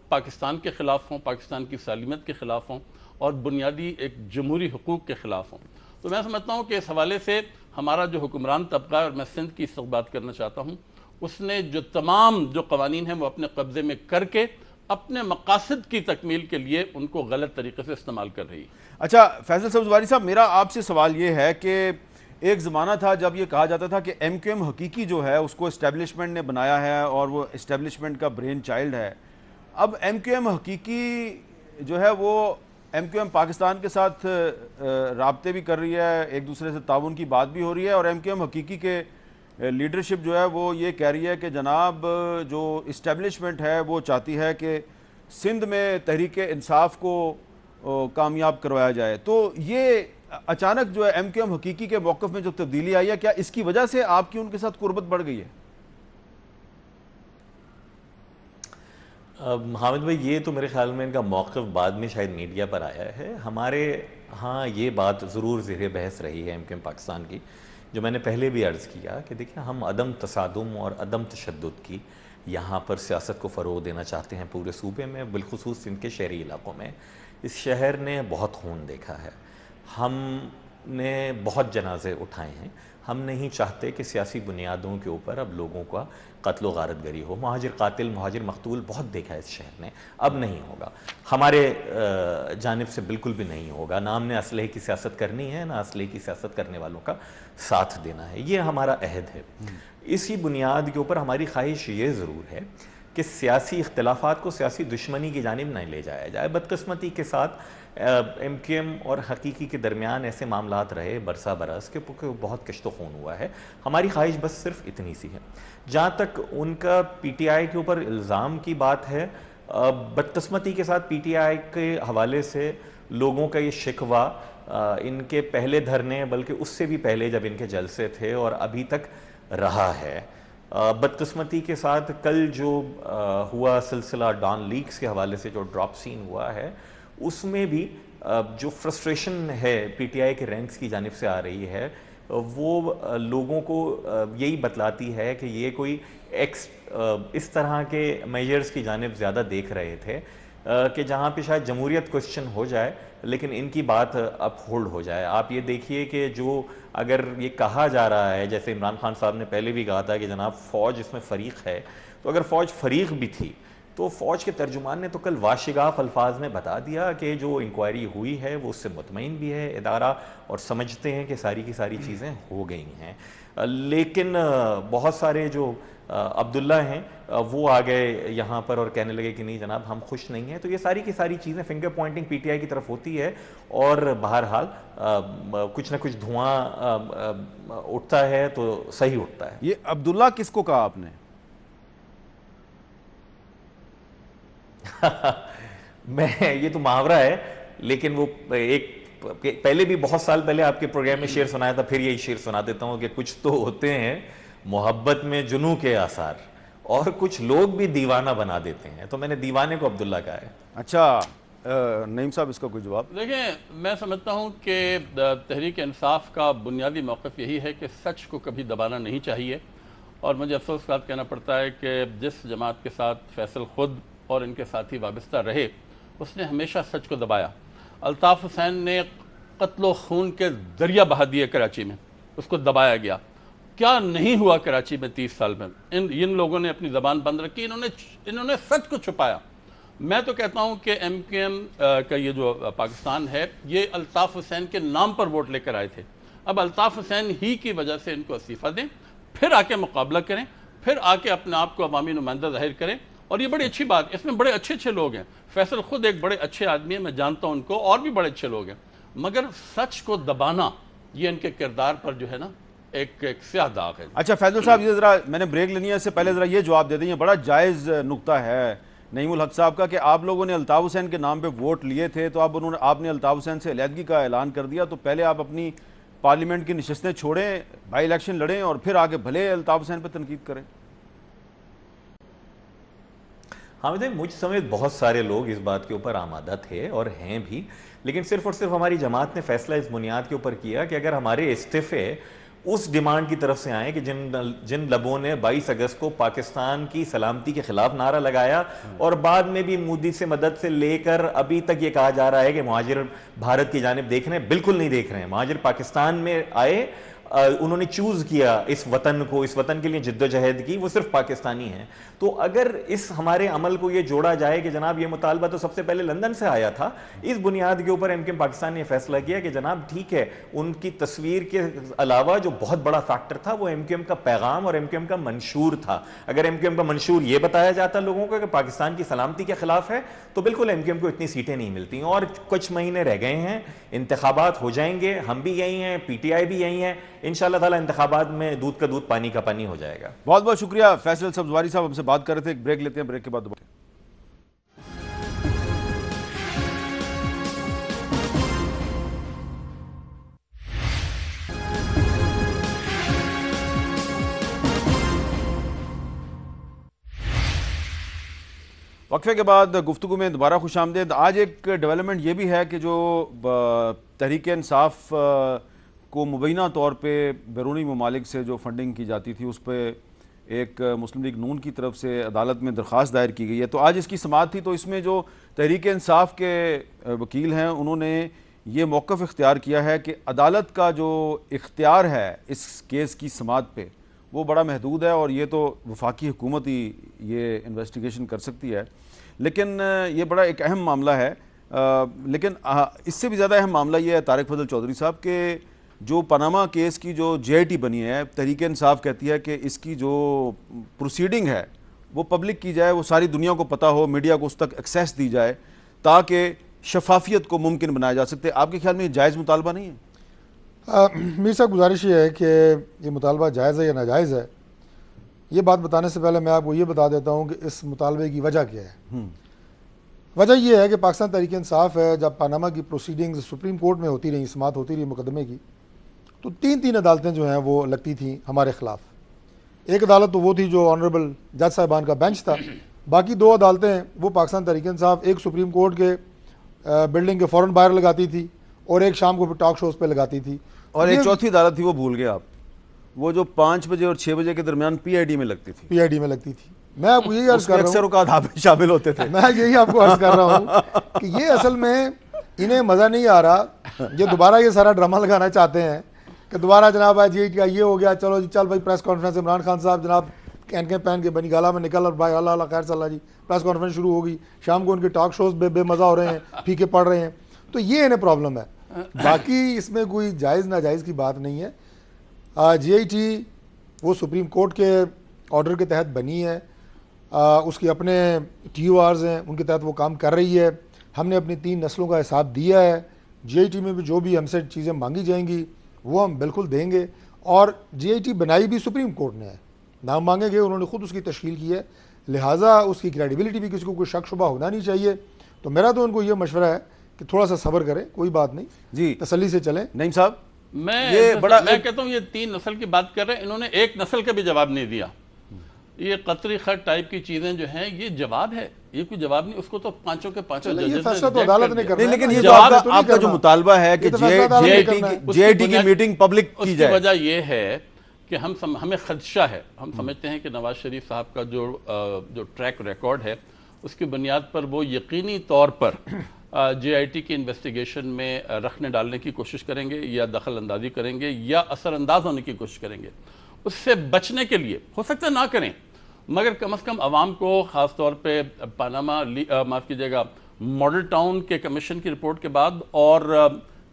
پاکستان کے خلاف ہوں، پاکستان کی سالمیت کے خلاف ہوں اور بنیادی ایک جمہوری حقوق کے خلاف ہوں. تو میں سمجھتا ہوں کہ اس حوالے سے ہمارا جو حکمران طبقہ ہے، اور میں سندھ کی اس وقت بات کرنا چاہتا ہوں، اس نے جو تمام جو قوانین ہیں وہ اپنے قبضے میں کر کے اپنے مقاصد کی تکمیل کے لیے ان کو غلط طریقے سے استعمال کر رہی ہے۔ اچھا فیصل سبزواری صاحب، میرا آپ سے سوال یہ ہے کہ ایک زمانہ تھا جب یہ کہا جاتا تھا کہ ایم کیو ایم حقیقی جو ہے اس کو اسٹیبلشمنٹ نے بنایا ہے اور وہ اسٹیبلشمنٹ کا برین چائلڈ ہے۔ اب ایم کیو ایم حقیقی جو ہے وہ ایم کیو ایم پاکستان کے ساتھ رابطے بھی کر رہی ہے، ایک دوسرے سے تعاون کی بات بھی ہو رہی ہے، اور ایم کیو ایم حقیقی کے لیڈرشپ جو ہے وہ یہ کہہ رہی ہے کہ جناب جو اسٹیبلشمنٹ ہے وہ چاہتی ہے کہ سندھ میں تحریک انصاف کو کامیاب کروایا جائے۔ تو یہ اچانک جو ہے ایم کیو ایم حقیقی کے موقف میں جو تبدیلی آئی ہے، کیا اس کی وجہ سے آپ کی ان کے ساتھ قربت بڑھ گئی ہے؟ حامد بھائی، یہ تو میرے خیال میں ان کا موقف بعد میں شاید میڈیا پر آیا ہے۔ ہمارے ہاں یہ بات ضرور زیر بحث رہی ہے ایم کیو ایم پاکستان کی، جو میں نے پہلے بھی عرض کیا کہ دیکھیں ہم عدم تصادم اور عدم تشدد کی یہاں پر سیاست کو فروغ دینا چاہتے ہیں پورے صوبے میں، بالخصوص ان کے شہری علاقوں میں۔ اس شہر نے بہت خون دیکھا ہے، ہم نے بہت جنازے اٹھائے ہیں، ہم نہیں چاہتے کہ سیاسی بنیادوں کے اوپر اب لوگوں کا قتل و غارت گری ہو۔ مہاجر قاتل، مہاجر مقتول بہت دیکھا ہے اس شہر نے، اب نہیں ہوگا، ہمارے جانب سے بالکل بھی نہیں ہوگا۔ نہ ہم نے اسلحے کی سیاست کرنی ہے، نہ اسلحے کی سیاست کرنے والوں کا ساتھ دینا ہے، یہ ہمارا عہد ہے۔ اسی بنیاد کے اوپر ہماری خواہش یہ ضرور ہے کہ سیاسی اختلافات کو سیاسی دشمنی کی جانب نہ لے جایا جائے۔ بدقسمتی کے ساتھ ایم کیو ایم اور حقیقی کے درمیان ایسے معاملات رہے برسا برس کے بہت کشت و خون ہوا ہے۔ ہماری خواہش بس صرف اتنی سی ہے۔ جہاں تک ان کا پی ٹی آئی کے اوپر الزام کی بات ہے، بدقسمتی کے ساتھ پی ٹی آئی کے حوالے سے لوگوں کا یہ شکوہ ان کے پہلے دھرنے بلکہ اس سے بھی پہلے جب ان کے جلسے تھے اور ابھی تک رہا ہے۔ بدقسمتی کے ساتھ کل جو ہوا سلسلہ ڈان لیکس کے حوالے سے جو ڈراپ سین ہوا ہے، اس میں بھی جو فرسٹریشن ہے پی ٹی آئی کے رینکس کی جانب سے آ رہی ہے، وہ لوگوں کو یہی بتلاتی ہے کہ یہ کوئی اس طرح کے میجرز کی جانب زیادہ دیکھ رہے تھے کہ جہاں پہ شاید جمہوریت کوسچن ہو جائے لیکن ان کی بات اب ہولڈ ہو جائے۔ آپ یہ دیکھیے کہ جو اگر یہ کہا جا رہا ہے، جیسے عمران خان صاحب نے پہلے بھی کہا تھا کہ جناب فوج اس میں فریق ہے، تو اگر فوج فریق بھی تھی تو فوج کے ترجمان نے تو کل واشگاف الفاظ میں بتا دیا کہ جو انکوائری ہوئی ہے وہ اس سے مطمئن بھی ہے ادارہ، اور سمجھتے ہیں کہ ساری کی ساری چیزیں ہو گئی ہیں۔ لیکن بہت سارے جو عبداللہ ہیں وہ آ گئے یہاں پر اور کہنے لگے کہ نہیں جناب ہم خوش نہیں ہیں۔ تو یہ ساری کی ساری چیزیں finger pointing P T I کی طرف ہوتی ہے، اور بہرحال کچھ نہ کچھ دھواں اٹھتا ہے تو صحیح اٹھتا ہے۔ یہ عبداللہ کس کو کہا آپ نے؟ میں یہ تو محاورہ ہے، لیکن وہ ایک پہلے بھی بہت سال پہلے آپ کے پروگرام میں شعر سنایا تھا، پھر یہی شعر سنا دیتا ہوں کہ کچھ تو ہوتے ہیں محبت میں جنوں کے آثار، اور کچھ لوگ بھی دیوانہ بنا دیتے ہیں، تو میں نے دیوانے کو عبداللہ کہا ہے۔ اچھا نعیم صاحب، اس کا کوئی جواب؟ دیکھیں میں سمجھتا ہوں کہ تحریک انصاف کا بنیادی موقف یہی ہے کہ سچ کو کبھی دبانا نہیں چاہیے، اور مجھے افسوس کے ساتھ کہنا پڑتا ہے کہ جس جماعت کے ساتھ فیصل خود اور ان کے ساتھی وابستہ رہے، اس نے ہمیشہ سچ کو دبایا۔ الطاف حسین نے قتل و خون کے دریا بہا دیے کراچی میں، اس کو دبایا گیا۔ کیا نہیں ہوا کراچی میں 30 سال میں؟ ان لوگوں نے اپنی زبان بند رکھی، انہوں نے سچ کو چھپایا۔ میں تو کہتا ہوں کہ ایم کیو ایم کا یہ جو پاکستان ہے، یہ الطاف حسین کے نام پر ووٹ لے کر آئے تھے۔ اب الطاف حسین ہی کی وجہ سے ان کو استعفیٰ دیں، پھر آ کے مقابلہ کریں، پھر آ کے اپنے آپ کو عوامی نمائندہ ظاہر کریں، اور یہ بڑی اچھی بات، اس میں بڑے اچھے لوگ ہیں۔ فیصل خود ایک بڑے اچھے آدمی ہیں، میں جانتا ہوں ان کو، اور بھی بڑے اچھے لوگ ہیں، مگر سچ کو دبانا یہ ان کے کردار پر جو ہے نا ایک سیاہ داغ ہے۔ اچھا فیصل صاحب، یہ ذرا میں نے بریک لینی ہے، اس سے پہلے ذرا یہ جواب دے دیں، یہ بڑا جائز نکتہ ہے نعیم الحق صاحب کا کہ آپ لوگوں نے الطاف حسین کے نام پہ ووٹ لیے تھے، تو آپ نے الطاف حسین سے علیحدگی کا اعلان کر دیا، تو پہلے آپ اپنی پارلیمنٹ کی نشستیں چھوڑیں، بائی الیکشن لڑیں، اور پھر آگے بھلے الطاف حسین پہ تنقید کریں۔ حامد، مجھ سمیت بہت سارے لوگ اس بات کے اوپر آمادہ تھے اور ہیں بھی، لیکن صرف اور صرف ہماری جماعت نے فیصلہ اس بنیاد کے اوپر کیا کہ اگر ہمارے استعفے اس ڈیمانڈ کی طرف سے آئیں کہ جن لبوں نے 22 اگست کو پاکستان کی سلامتی کے خلاف نعرہ لگایا، اور بعد میں بھی مودی سے مدد سے لے کر ابھی تک یہ کہا جا رہا ہے کہ مہاجر بھارت کی جانب دیکھ رہے ہیں، بالکل نہیں دیکھ رہے ہیں۔ مہاجر پاکستان میں آئے، انہوں نے چوز کیا اس وطن کو، اس وطن کے لیے جدوجہد کی، وہ صرف پاکستانی ہیں. تو اگر اس ہمارے عمل کو یہ جوڑا جائے کہ جناب یہ مطالبہ تو سب سے پہلے لندن سے آیا تھا، اس بنیاد کے اوپر ایم کیو ایم پاکستان نے فیصلہ کیا کہ جناب ٹھیک ہے، ان کی تصویر کے علاوہ جو بہت بڑا فیکٹر تھا وہ ایم کیو ایم کا پیغام اور ایم کیو ایم کا منشور تھا. اگر ایم کیو ایم کا منشور یہ بتایا جاتا لوگوں کو کہ پاکستان کی سلامتی کے خلاف ہے، تو بالکل ایم کیو ایم کو اتنی سیٹیں نہیں ملتی. اور کچھ مہینے رہ گئے ہیں، انتخابات ہو جائیں گے، ہم بھی یہی ہیں، پی ٹی آئی بھی یہی ہیں، انشاءاللہ تعالی انتخابات میں دودھ کا دودھ پانی کا پانی ہو جائے گا. بہت بہت شکریہ فیصل سبزواری صاحب، ہم سے بات کر رہے تھے. ایک بریک لیتے ہیں، بریک کے بعد دوبارہ. وقفے کے بعد گفتگو میں دوبارہ خوش آمدید. آج ایک ڈیولپمنٹ یہ بھی ہے کہ جو تحریک انصاف کو مبینہ طور پہ بیرونی ممالک سے جو فنڈنگ کی جاتی تھی، اس پہ ایک مسلم لیگ نون کی طرف سے عدالت میں درخواست دائر کی گئی ہے. تو آج اس کی سماعت تھی. تو اس میں جو تحریک انصاف کے وکیل ہیں، انہوں نے یہ موقف اختیار کیا ہے کہ عدالت کا جو اختیار ہے اس کیس کی سماعت پہ وہ بڑا محدود ہے، اور یہ تو وفاقی حکومت ہی یہ انویسٹیگیشن کر سکتی ہے. لیکن یہ بڑا ایک اہم معاملہ ہے. لیکن اس سے بھی زیادہ اہم معاملہ یہ ہے طارق فضل چودھری صاحب کہ جو پاناما کیس کی جو جے آئی ٹی بنی ہے، تحریک انصاف کہتی ہے کہ اس کی جو پروسیڈنگ ہے وہ پبلک کی جائے، وہ ساری دنیا کو پتہ ہو، میڈیا کو اس تک ایکسیس دی جائے تاکہ شفافیت کو ممکن بنایا جا سکتے. آپ کے خیال میں یہ جائز مطالبہ نہیں ہے؟ میر صاحب گزارش یہ ہے کہ یہ مطالبہ جائز ہے یا ناجائز ہے، یہ بات بتانے سے پہلے میں آپ کو یہ بتا دیتا ہوں کہ اس مطالبے کی وجہ کیا ہے. وجہ یہ ہے کہ پاکستان تحریک انصاف ہے، جب پاناما کی پروسیڈنگز سپریم کورٹ میں ہوتی رہی، سماعت ہوتی رہی مقدمے کی، تو تین عدالتیں جو ہیں وہ لگتی تھیں ہمارے خلاف. ایک عدالت تو وہ تھی جو آنریبل جج صاحبان کا بینچ تھا، باقی دو عدالتیں وہ پاکستان تحریک انصاف ایک سپریم کورٹ کے بلڈنگ کے فوراً باہر لگاتی تھی اور ایک شام کو ٹاک شوز پہ لگاتی تھی. اور ایک چوتھی عدالت تھی، وہ بھول گئے آپ، وہ جو 5 بجے اور 6 بجے کے درمیان پی آئی ڈی میں لگتی تھی. پی آئی ڈی میں لگتی تھی. میں آپ کو یہی عرض کر رہا ہوں، اکثر اوقات آپ شامل ہوتے تھے. میں یہی آپ کو عرض کر رہا ہوں کہ یہ اصل میں انہیں مزہ نہیں آ رہا، یہ دوبارہ یہ سارا ڈرامہ لگانا چاہتے ہیں کہ دوبارہ جناب آج یہ یہ ہو گیا، چلو جی چل بھائی پریس کانفرنس، عمران خان صاحب جناب کینکیں پہن کے بنی گالا میں نکل اور بھائی اللہ اللہ خیر صلی اللہ جی پریس کانفرنس شروع ہوگی، شام کو ان کے ٹاک شوز بے مزہ ہو رہے ہیں، پھیکے پڑ رہے ہیں. تو یہ انہیں پرابلم ہے، باقی اس میں کوئی جائز ناجائز کی بات نہیں ہے. جی آئی ٹی وہ سپریم کورٹ کے آرڈر کے تحت بنی ہے، اس کے اپنے ٹی او آرز ہیں، ان کے تحت وہ کام کر رہی ہے. ہم نے اپنی 3 نسلوں کا حساب دیا ہے. جی آئی ٹی میں بھی جو بھی ہم سے چیزیں مانگی جائیں گی وہ ہم بالکل دیں گے. اور جی آئی ٹی بنائی بھی سپریم کورٹ نے ہے، نام مانگیں گے، انہوں نے خود اس کی تشکیل کی ہے، لہٰذا اس کی کریڈیبلٹی بھی کسی کو کوئی شک شبہ ہونا نہیں چاہیے. تو میرا تو ان کو یہ مشورہ ہے کہ تھوڑا سا صبر کریں، کوئی بات نہیں، جی تسلی سے چلیں. نعیم صاحب، میں کہتا ہوں یہ 3 نسل کی بات کر رہے ہیں، انہوں نے 1 نسل کا بھی جواب نہیں دیا. یہ قطری خط ٹائپ کی چیزیں جو ہیں یہ جواب ہے، یہ کوئی جواب نہیں. اس کو تو پانچوں کے پانچوں یہ فیصلہ تو عدالت نے کرنا ہے. لیکن یہ آپ کا جو مطالبہ ہے کہ جے آئی ٹی کی میٹنگ پبلک کی جائے، اس کی وجہ یہ ہے کہ ہمیں خدشہ ہے، ہم سمجھتے ہیں کہ نواز شریف صاحب کا جو ٹریک ریکارڈ ہے اس کی بنیاد پر وہ یقینی طور پر جے آئی ٹی کی انویسٹیگیشن میں رکھنے ڈالنے کی کوشش کریں گے یا دخل اندازی کریں گے یا اثر انداز ہونے کی کوشش کریں گے. اس سے بچنے کے لیے ہو سکتا ہے نہ کریں، مگر کم از کم عوام کو، خاص طور پہ پاناما معاف کیجیے گا ماڈل ٹاؤن کے کمیشن کی رپورٹ کے بعد اور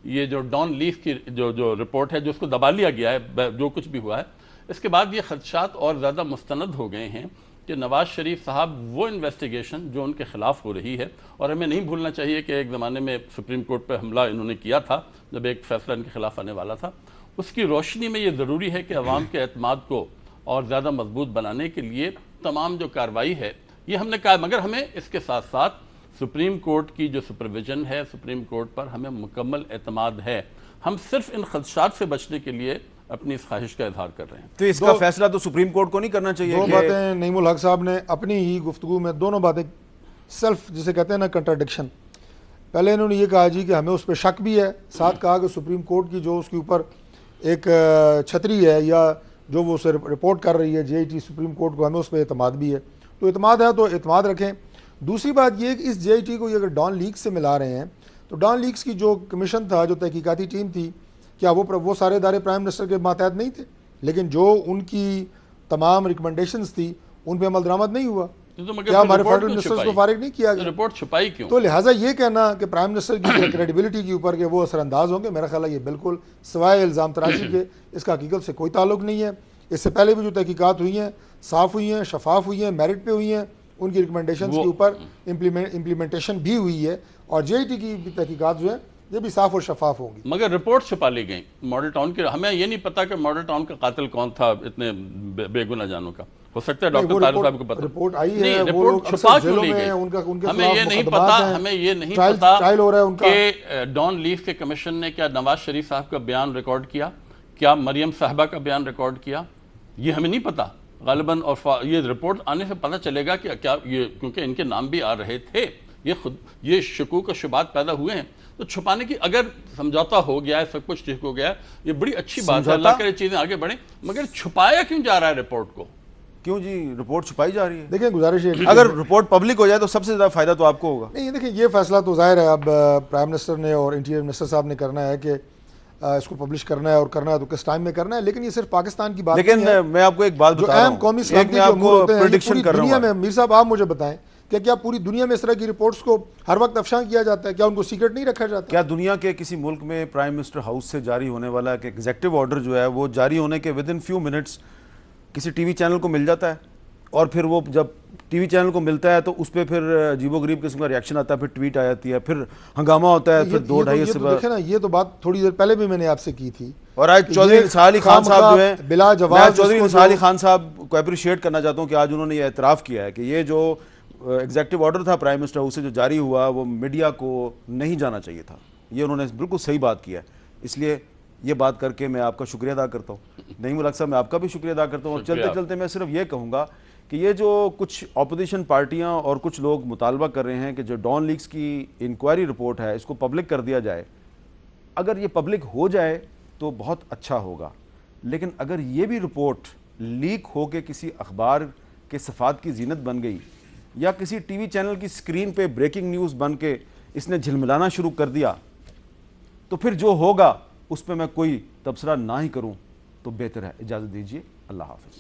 یہ جو ڈان لیف کی جو رپورٹ ہے جو اس کو دبا لیا گیا ہے، جو کچھ بھی ہوا ہے، اس کے بعد یہ خدشات اور زیادہ مستند ہو گئے ہیں کہ نواز شریف صاحب وہ انویسٹیگیشن جو ان کے خلاف ہو رہی ہے، اور ہمیں نہیں بھولنا چاہیے کہ ایک زمانے میں سپریم کورٹ پہ حملہ انہوں نے کیا تھا جب ایک فیصلہ ان کے خلاف آنے والا تھا، اس کی روشنی میں یہ ضروری ہے کہ عوام کے اعتماد کو اور زیادہ مضبوط بنانے کے لیے تمام جو کارروائی ہے یہ ہم نے کہا، مگر ہمیں اس کے ساتھ ساتھ سپریم کورٹ کی جو سپرویژن ہے، سپریم کورٹ پر ہمیں مکمل اعتماد ہے. ہم صرف ان خدشات سے بچنے کے لیے اپنی اس خواہش کا اظہار کر رہے ہیں. تو اس کا فیصلہ تو سپریم کورٹ کو نہیں کرنا چاہیے. 2 باتیں نعیم الحق صاحب نے اپنی ہی گفتگو میں، دونوں باتیں سیلف جسے کہتے ہیں نا کنٹراڈکشن. پہلے انہوں نے یہ کہا جی کہ ہمیں اس پہ شک بھی ہے، ساتھ کہا کہ سپریم کورٹ کی جو اس کے اوپر ایک چھتری ہے یا جو وہ اسے رپورٹ کر رہی ہے جے آئی ٹی سپریم کورٹ کو، ہمیں اس پہ اعتماد بھی ہے. تو اعتماد ہے تو اعتماد رکھیں. دوسری بات یہ کہ اس جے آئی ٹی کو یہ اگر ڈان لیکس سے ملا رہے ہیں تو ڈان لیکس کی جو کمیشن تھا، جو تحقیقاتی ٹیم تھی، کیا وہ سارے ادارے پرائم منسٹر کے ماتحت نہیں تھے؟ لیکن جو ان کی تمام ریکمنڈیشنز تھی ان پہ عمل درآمد نہیں ہوا. کیا ہمارے فیڈرل منسٹرز کو فارغ نہیں کیا گیا؟ رپورٹ چھپائی کیوں؟ تو لہٰذا یہ کہنا کہ پرائم منسٹر کی کریڈیبلٹی کے اوپر کہ وہ اثر انداز ہوں گے، میرا خیال ہے یہ بالکل سوائے الزام تراشی کے اس کا حقیقت سے کوئی تعلق نہیں ہے. اس سے پہلے بھی جو تحقیقات ہوئی ہیں صاف ہوئی ہیں، شفاف ہوئی ہیں، میرٹ پہ ہوئی ہیں، ان کی ریکمنڈیشنز کے اوپر امپلیمنٹیشن بھی ہوئی ہے، اور جے آئی ٹی کی بھی تحقیقات جو ہیں یہ بھی صاف اور شفاف ہوں گی. مگر رپورٹ چھپا لی گئی ماڈل ٹاؤن کے. ہمیں یہ نہیں پتا کہ ماڈل ٹاؤن کا قاتل کون تھا اتنے بے گناہ جانوں کا. ہو سکتا ہے ڈاکٹر طارق صاحب کو پتا. رپورٹ آئی ہے، نہیں، وہ رپورٹ چھپا کیوں لی گئی؟ ہمیں یہ نہیں پتا کہ ڈان لیف کے کمیشن نے کیا نواز شریف صاحب کا بیان ریکارڈ کیا، کیا مریم صاحبہ کا بیان ریکارڈ کیا، یہ ہمیں نہیں پتا غالباً. اور یہ رپورٹ آنے سے پتہ چلے گا کہ کیا یہ، کیونکہ ان کے نام بھی آ رہے تھے، یہ شکوک و شبہات پیدا ہوئے ہیں. تو چھپانے کی اگر سمجھوتا ہو گیا ہے، سب کچھ ٹھیک ہو گیا ہے، یہ بڑی اچھی بات ہے، اللہ کرے چیزیں آگے بڑھیں. مگر چھپایا کیوں جا رہا ہے رپورٹ کو؟ کیوں جی رپورٹ چھپائی جا رہی ہے؟ دیکھیں گزارش ہے اگر رپورٹ پبلک ہو جائے تو سب سے زیادہ فائدہ تو آپ کو ہوگا. نہیں دیکھیں یہ فیصلہ تو ظاہر ہے اب پرائم منسٹر نے اور انٹیریئر منسٹر صاحب نے کرنا ہے کہ اس کو پبلش کرنا ہے، اور کرنا ہے تو کس ٹائم میں کرنا ہے. لیکن یہ صرف پاکستان کی بات نہیں ہے. لیکن میں آپ کو ایک بات بتا رہا ہوں، جو اہم قومی سلامتی کے امور ہوتے ہیں پوری دنیا میں، میر صاحب آپ مجھے بتائیں کہ کیا پوری دنیا میں اس طرح کی رپورٹس کو ہر وقت افشاں کیا جاتا ہے؟ کیا ان کو سیکرٹ نہیں رکھا جاتا؟ کیا دنیا کے کسی ملک میں پرائم منسٹر ہاؤس سے جاری ہونے والا ایک ایگزیکٹو آرڈر جو ہے وہ جاری ہونے کے ود ان فیو منٹس کسی ٹی وی چینل کو مل جاتا ہے، اور پھر وہ جب ٹی وی چینل کو ملتا ہے تو اس پہ پھر عجیب و غریب قسم کا ریاکشن آتا ہے، پھر ٹویٹ آ جاتی ہے، پھر ہنگامہ ہوتا ہے، پھر 2-2.5 سے دیکھیں نا، یہ تو بات تھوڑی دیر پہلے بھی میں نے آپ سے کی تھی. اور آج چودھری نثار علی خان صاحب جو ہیں، بلا جواز میں چودھری نثار علی خان صاحب کو اپریشیٹ کرنا چاہتا ہوں کہ آج انہوں نے یہ اعتراف کیا ہے کہ یہ جو ایگزیکٹو آرڈر تھا پرائم منسٹر ہاؤس سے جو جاری ہوا وہ میڈیا کو نہیں جانا چاہیے تھا. یہ انہوں نے بالکل صحیح بات کیا ہے. اس لیے یہ بات کر کے میں آپ کا شکریہ ادا کرتا ہوں. نہیں ملک صاحب، میں آپ کا بھی شکریہ ادا کرتا ہوں. اور چلتے چلتے میں صرف یہ کہوں گا کہ یہ جو کچھ اپوزیشن پارٹیاں اور کچھ لوگ مطالبہ کر رہے ہیں کہ جو ڈان لیکس کی انکوائری رپورٹ ہے اس کو پبلک کر دیا جائے، اگر یہ پبلک ہو جائے تو بہت اچھا ہوگا. لیکن اگر یہ بھی رپورٹ لیک ہو کے کسی اخبار کے صفحات کی زینت بن گئی، یا کسی ٹی وی چینل کی سکرین پہ بریکنگ نیوز بن کے اس نے جھلملانا شروع کر دیا، تو پھر جو ہوگا اس پہ میں کوئی تبصرہ نہ ہی کروں تو بہتر ہے. اجازت دیجیے، اللہ حافظ.